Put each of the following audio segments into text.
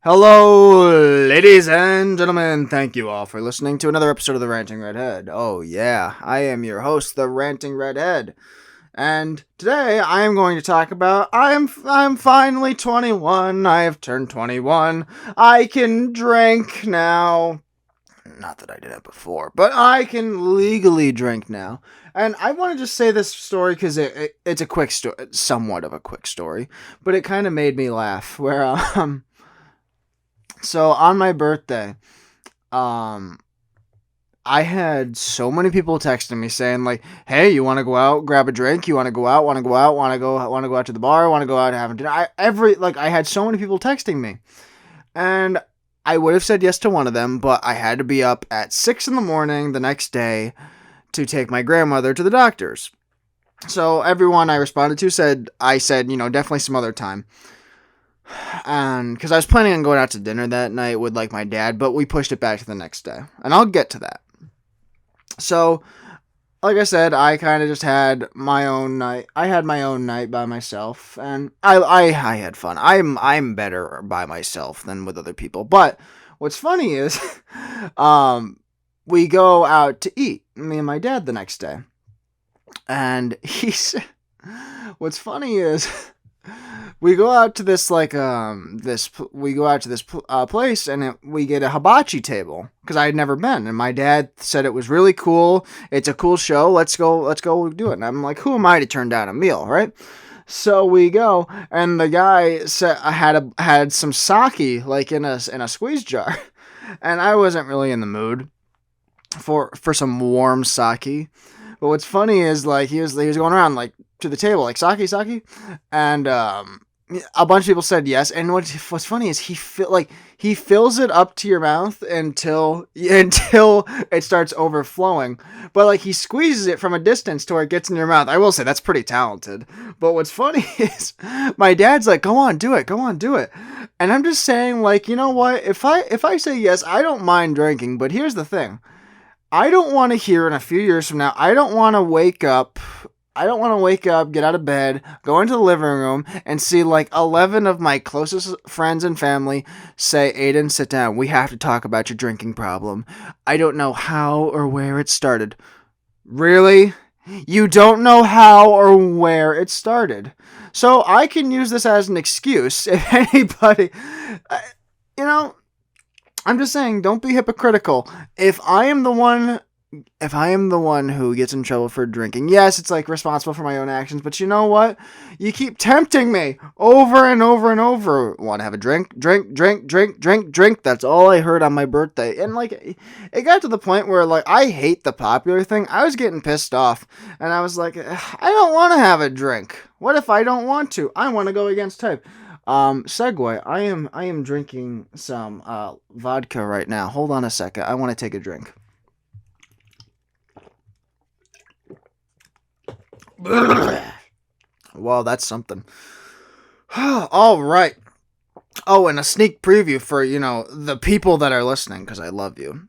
Hello, ladies and gentlemen. Thank you all for listening to another episode of The Ranting Redhead. Oh, yeah, I am your host, The Ranting Redhead. And today I am going to talk about I'm finally 21. I have turned 21. I can drink now. Not that I did it before, but I can legally drink now. And I want to just say this story because it's a quick story, somewhat of a quick story, but it kind of made me laugh. So on my birthday, um, I had so many people texting me saying like, "Hey, you want to go out, grab a drink? You want to go out? Want to go out? Want to go out to the bar? Want to go out and have dinner?" I had so many people texting me, and I would have said yes to one of them, but I had to be up at 6 in the morning the next day to take my grandmother to the doctor's. So everyone I responded to said definitely some other time. And because I was planning on going out to dinner that night with like my dad, but we pushed it back to the next day, and I'll get to that. So, like I said, I kind of just had my own night. I had my own night by myself, and I had fun. I'm better by myself than with other people. But what's funny is, we go out to eat, me and my dad, the next day, and what's funny is we go out to this place, and we get a hibachi table because I had never been, and my dad said it was really cool. It's a cool show. Let's go do it. And I'm like, who am I to turn down a meal, right? So we go, and the guy said I had some sake like in a squeeze jar, and I wasn't really in the mood for some warm sake. But what's funny is like he was going around like to the table like sake, and a bunch of people said yes. And what's funny is he fills it up to your mouth until it starts overflowing. But like he squeezes it from a distance to where it gets in your mouth. I will say that's pretty talented. But what's funny is my dad's like, go on, do it. And I'm just saying, like, you know what? If I say yes, I don't mind drinking. But here's the thing. I don't want to hear in a few years from now, I don't want to wake up, get out of bed, go into the living room, and see like 11 of my closest friends and family say, Aiden, sit down. We have to talk about your drinking problem. I don't know how or where it started. Really? You don't know how or where it started. So I can use this as an excuse if anybody, you know, I'm just saying, don't be hypocritical. If I am the one who gets in trouble for drinking, yes, it's like responsible for my own actions, but you know what? You keep tempting me over and over and over. Want to have a drink? Drink. That's all I heard on my birthday. And like, it got to the point where like, I hate the popular thing. I was getting pissed off, and I was like, I don't want to have a drink. What if I don't want to? I want to go against type. Segue. I am drinking some vodka right now. Hold on a second. I want to take a drink. Well, that's something. All right. Oh, and a sneak preview for, the people that are listening, because I love you.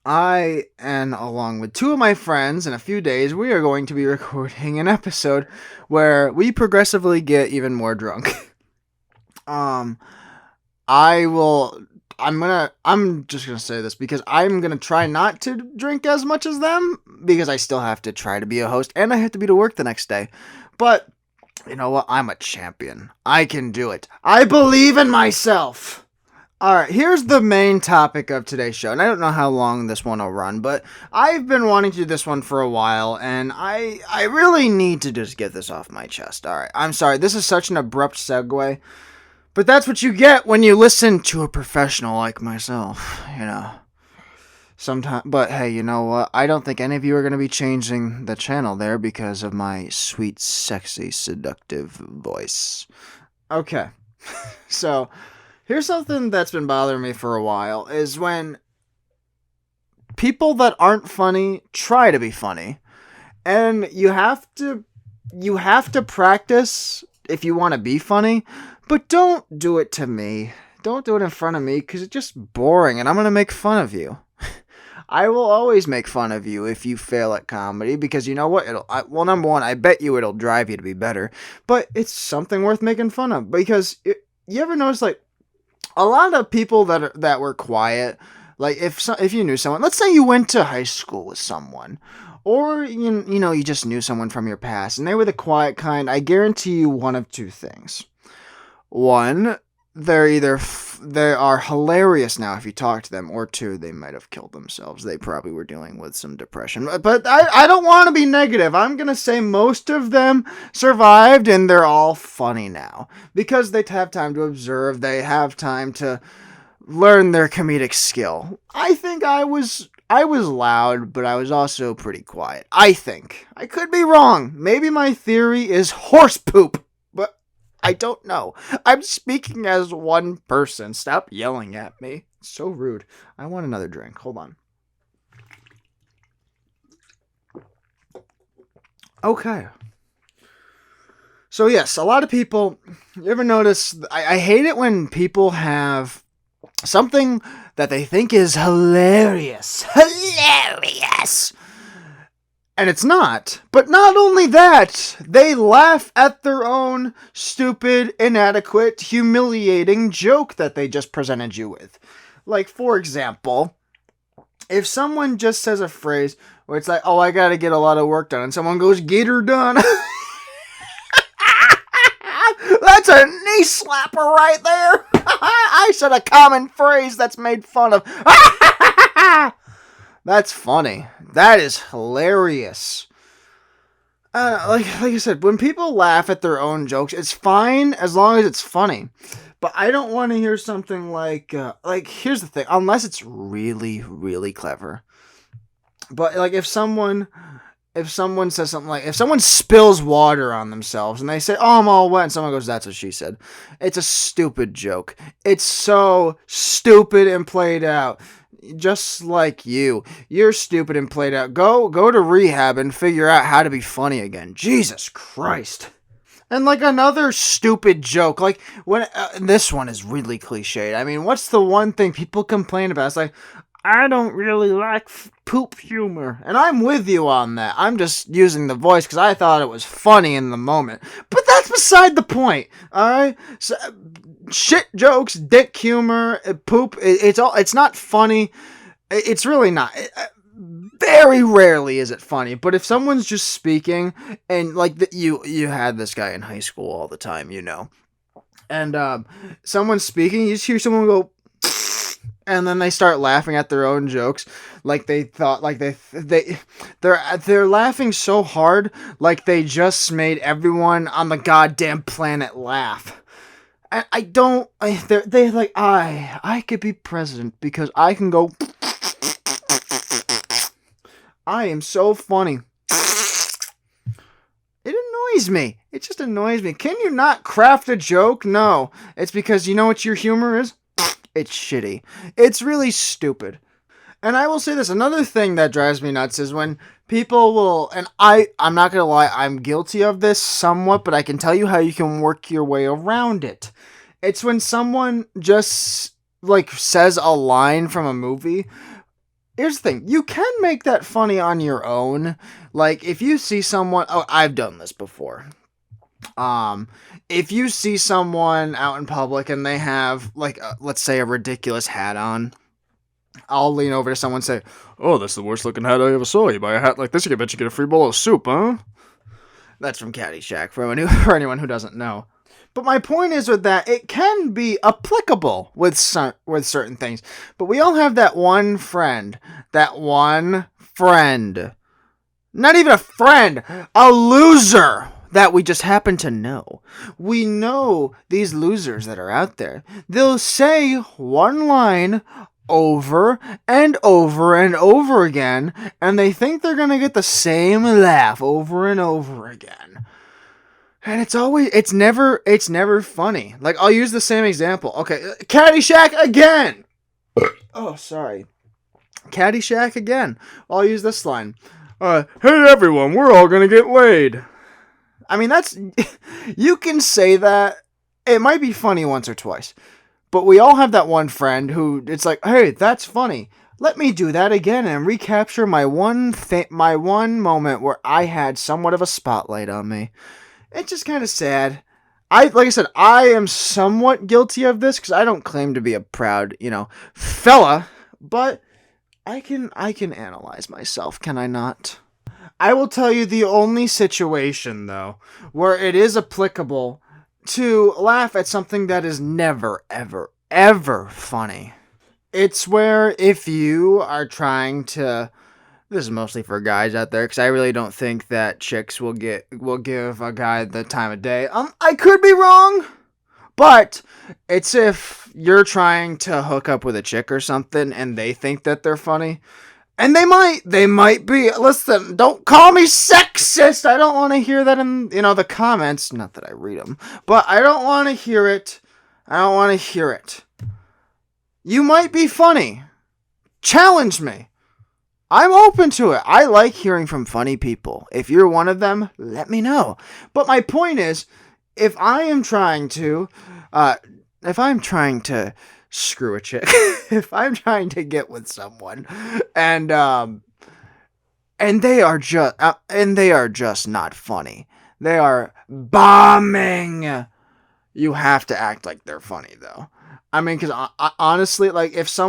I and along with two of my friends in a few days, we are going to be recording an episode where we progressively get even more drunk. I'm just gonna say this because I'm gonna try not to drink as much as them because I still have to try to be a host and I have to be to work the next day. But you know what? I'm a champion. I can do it. I believe in myself. Alright, here's the main topic of today's show, and I don't know how long this one will run, but I've been wanting to do this one for a while, and I really need to just get this off my chest. Alright, I'm sorry, this is such an abrupt segue. But that's what you get when you listen to a professional like myself, Sometimes, but hey, you know what? I don't think any of you are going to be changing the channel there because of my sweet, sexy, seductive voice. Okay. So, here's something that's been bothering me for a while is when people that aren't funny try to be funny. And you have to practice if you want to be funny. But don't do it to me. Don't do it in front of me because it's just boring and I'm going to make fun of you. I will always make fun of you if you fail at comedy because you know what? Number one, I bet you it'll drive you to be better. But it's something worth making fun of because you ever notice like a lot of people that were quiet, like if you knew someone, let's say you went to high school with someone, or you just knew someone from your past, and they were the quiet kind. I guarantee you one of two things. One, they are hilarious now if you talk to them, or two, they might have killed themselves. They probably were dealing with some depression. But I don't want to be negative. I'm going to say most of them survived, and they're all funny now. Because they have time to observe, they have time to learn their comedic skill. I think I was loud, but I was also pretty quiet. I think. I could be wrong. Maybe my theory is horse poop. I don't know. I'm speaking as one person. Stop yelling at me. It's so rude. I want another drink. Hold on. Okay. So yes, a lot of people, you ever notice, I hate it when people have something that they think is hilarious. Hilarious! And it's not. But not only that, they laugh at their own stupid, inadequate, humiliating joke that they just presented you with. Like, for example, if someone just says a phrase where it's like, oh, I gotta get a lot of work done, and someone goes, get her done. That's a knee slapper right there. I said a common phrase that's made fun of. That's funny. That is hilarious. Like I said, when people laugh at their own jokes, it's fine as long as it's funny. But I don't want to hear something like here's the thing, unless it's really, really clever. But like if someone says something like, if someone spills water on themselves and they say, oh, I'm all wet, and someone goes, that's what she said. It's a stupid joke. It's so stupid and played out. Just like you. You're stupid and played out. Go to rehab and figure out how to be funny again. Jesus Christ. And like another stupid joke, like when this one is really cliched. I mean, what's the one thing people complain about? It's like, I don't really like poop humor. And I'm with you on that. I'm just using the voice because I thought it was funny in the moment. But that's beside the point, alright? So, shit jokes, dick humor, poop, it's not funny. It's really not. Very rarely is it funny. But if someone's just speaking, and like you had this guy in high school all the time, and someone's speaking, you just hear someone go, and then they start laughing at their own jokes, like they thought, like they're laughing so hard, like they just made everyone on the goddamn planet laugh. And they're like, I could be president because I can go, I am so funny. It annoys me. It just annoys me. Can you not craft a joke? No. It's because you know what your humor is? It's shitty. It's really stupid. And I will say this, another thing that drives me nuts is when people will, and I'm not going to lie, I'm guilty of this somewhat, but I can tell you how you can work your way around it. It's when someone just, like, says a line from a movie. Here's the thing, you can make that funny on your own. Like, if you see someone, I've done this before. If you see someone out in public and they have, like, let's say a ridiculous hat on, I'll lean over to someone and say, oh, that's the worst looking hat I ever saw. You buy a hat like this, you bet you get a free bowl of soup, huh? That's from Caddyshack, for anyone who doesn't know. But my point is with that, it can be applicable with certain things. But we all have that one friend. Not even a friend, a loser that we just happen to know. We know these losers that are out there. They'll say one line over and over and over again, and they think they're gonna get the same laugh over and over again. And it's never funny. Like, I'll use the same example. Okay, Caddyshack again! Oh, sorry. Caddyshack again. I'll use this line. Hey everyone, we're all gonna get laid. I mean, you can say that. It might be funny once or twice. But we all have that one friend who, it's like, hey, that's funny. Let me do that again and recapture my one moment where I had somewhat of a spotlight on me. It's just kind of sad. like I said, I am somewhat guilty of this because I don't claim to be a proud, fella, but I can analyze myself, can I not? I will tell you the only situation though where it is applicable to laugh at something that is never ever ever funny. It's where if you are trying to, this is mostly for guys out there because I really don't think that chicks will give a guy the time of day. I could be wrong, but it's if you're trying to hook up with a chick or something and they think that they're funny. And they might be. Listen, don't call me sexist. I don't want to hear that in, the comments. Not that I read them, but I don't want to hear it. I don't want to hear it. You might be funny. Challenge me. I'm open to it. I like hearing from funny people. If you're one of them, let me know. But my point is, if I'm trying to screw a chick, if I'm trying to get with someone, and they are just not funny. They are bombing. You have to act like they're funny though. I mean, because honestly, like if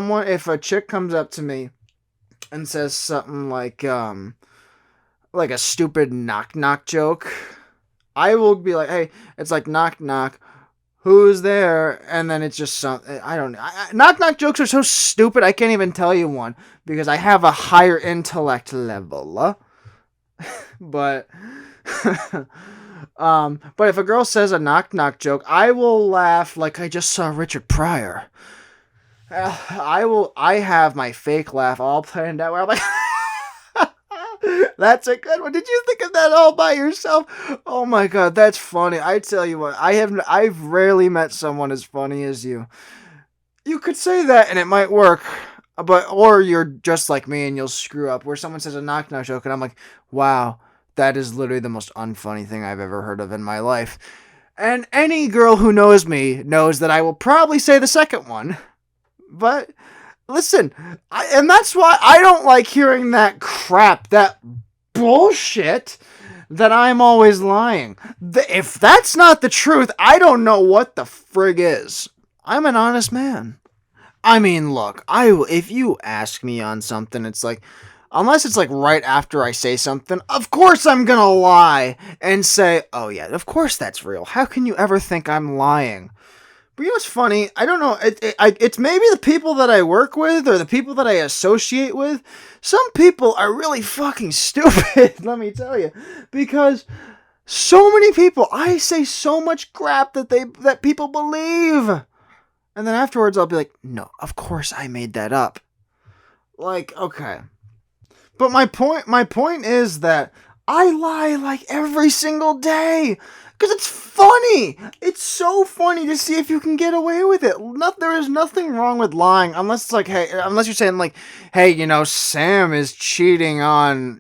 a chick comes up to me and says something like a stupid knock knock joke, I will be like, hey, it's like knock knock. Who's there? And then it's just something, I don't know. Knock knock jokes are so stupid, I can't even tell you one because I have a higher intellect level. But, but if a girl says a knock knock joke, I will laugh like I just saw Richard Pryor. I have my fake laugh all planned out where I'm like, that's a good one. Did you think of that all by yourself? Oh my god, that's funny. I tell you what, I've rarely met someone as funny as you. You could say that and it might work, or you're just like me and you'll screw up. Where someone says a knock knock joke and I'm like, wow, that is literally the most unfunny thing I've ever heard of in my life. And any girl who knows me knows that I will probably say the second one. But listen, and that's why I don't like hearing that crap, that bullshit that I'm always lying. If that's not the truth, I don't know what the frig is. I'm an honest man. I mean, look, if you ask me on something, it's like, unless it's like right after I say something, of course I'm gonna lie and say, oh yeah, of course that's real. How can you ever think I'm lying? But you know what's funny? I don't know. It's maybe the people that I work with or the people that I associate with. Some people are really fucking stupid, let me tell you. Because so many people, I say so much crap that people believe. And then afterwards I'll be like, no, of course I made that up. Like, okay. But my point is that I lie like every single day. Because it's funny. It's so funny to see if you can get away with it. There is nothing wrong with lying unless it's like, unless you're saying like, hey, Sam is cheating on,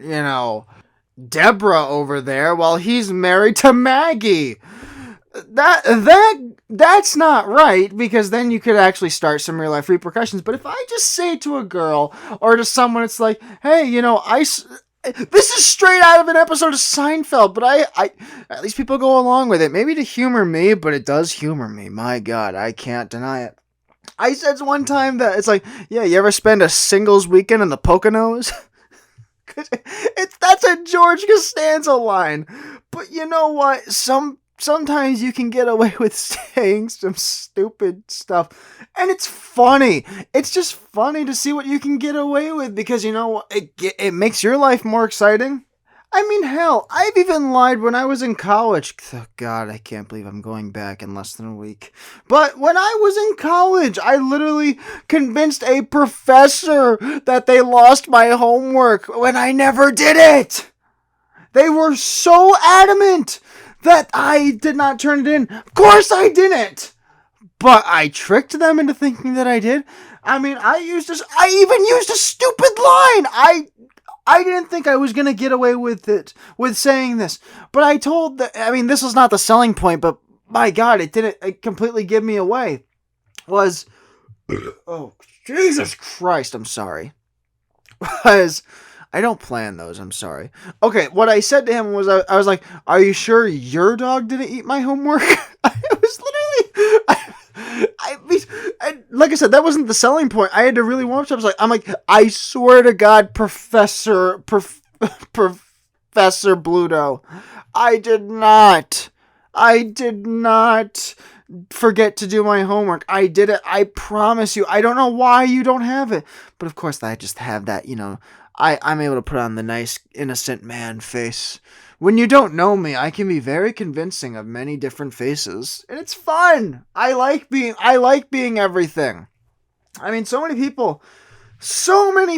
Deborah over there while he's married to Maggie. That's not right because then you could actually start some real life repercussions. But if I just say to a girl or to someone, it's like, hey, this is straight out of an episode of Seinfeld, but I at least people go along with it. Maybe to humor me, but it does humor me. My God, I can't deny it. I said one time that it's like, yeah, you ever spend a singles weekend in the Poconos? That's a George Costanza line. But you know what? Sometimes you can get away with saying some stupid stuff. And it's funny. It's just funny to see what you can get away with because, it makes your life more exciting. I mean, hell, I've even lied when I was in college. Oh, God, I can't believe I'm going back in less than a week. But when I was in college, I literally convinced a professor that they lost my homework when I never did it. They were so adamant that I did not turn it in. Of course I didn't. But I tricked them into thinking that I did. I mean, I even used a stupid line. I didn't think I was going to get away with it, with saying this. But this was not the selling point, but my God, it completely give me away. Oh, Jesus Christ, I'm sorry. I don't plan those, I'm sorry. Okay, what I said to him was, I was like, are you sure your dog didn't eat my homework? like I said, that wasn't the selling point. I had to really warm up. I'm like, I swear to God, Professor Bluto, I did not forget to do my homework. I did it. I promise you. I don't know why you don't have it. But of course, I just have that, I'm able to put on the nice, innocent man face. When you don't know me, I can be very convincing of many different faces. And it's fun. I like being everything. I mean, so many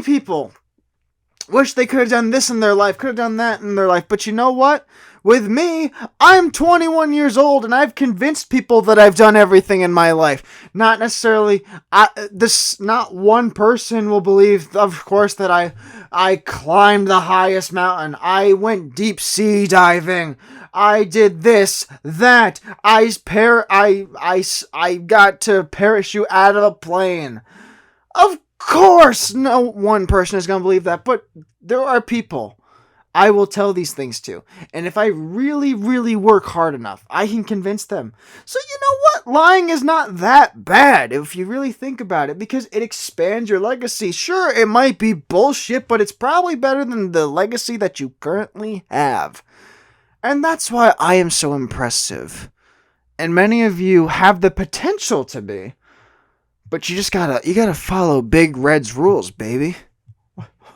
people wish they could have done this in their life, could have done that in their life. But you know what? With me, I'm 21 years old and I've convinced people that I've done everything in my life. Not necessarily, not one person will believe, of course, that I climbed the highest mountain. I went deep sea diving. I did this, that. I got to parachute out of a plane. Of course, no one person is going to believe that, but there are people I will tell these things to. And if I really, really work hard enough, I can convince them. So you know what? Lying is not that bad if you really think about it, because it expands your legacy. Sure, it might be bullshit, but it's probably better than the legacy that you currently have. And that's why I am so impressive. And many of you have the potential to be. But you gotta follow Big Red's rules, baby.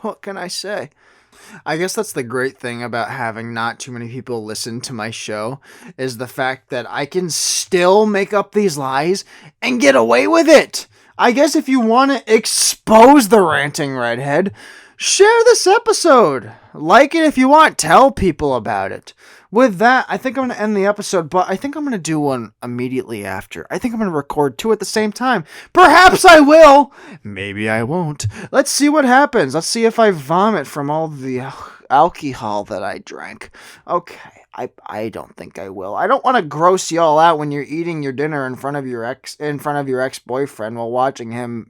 What can I say? I guess that's the great thing about having not too many people listen to my show, is the fact that I can still make up these lies and get away with it. I guess if you want to expose the ranting redhead, share this episode. Like it if you want. Tell people about it. With that, I think I'm going to end the episode, but I think I'm going to do one immediately after. I think I'm going to record two at the same time. Perhaps I will. Maybe I won't. Let's see what happens. Let's see if I vomit from all the alcohol that I drank. Okay, I don't think I will. I don't want to gross y'all out when you're eating your dinner in front of your ex-boyfriend while watching him,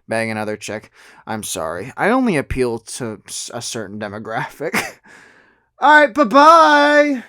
bang another chick. I'm sorry. I only appeal to a certain demographic. All right, bye-bye.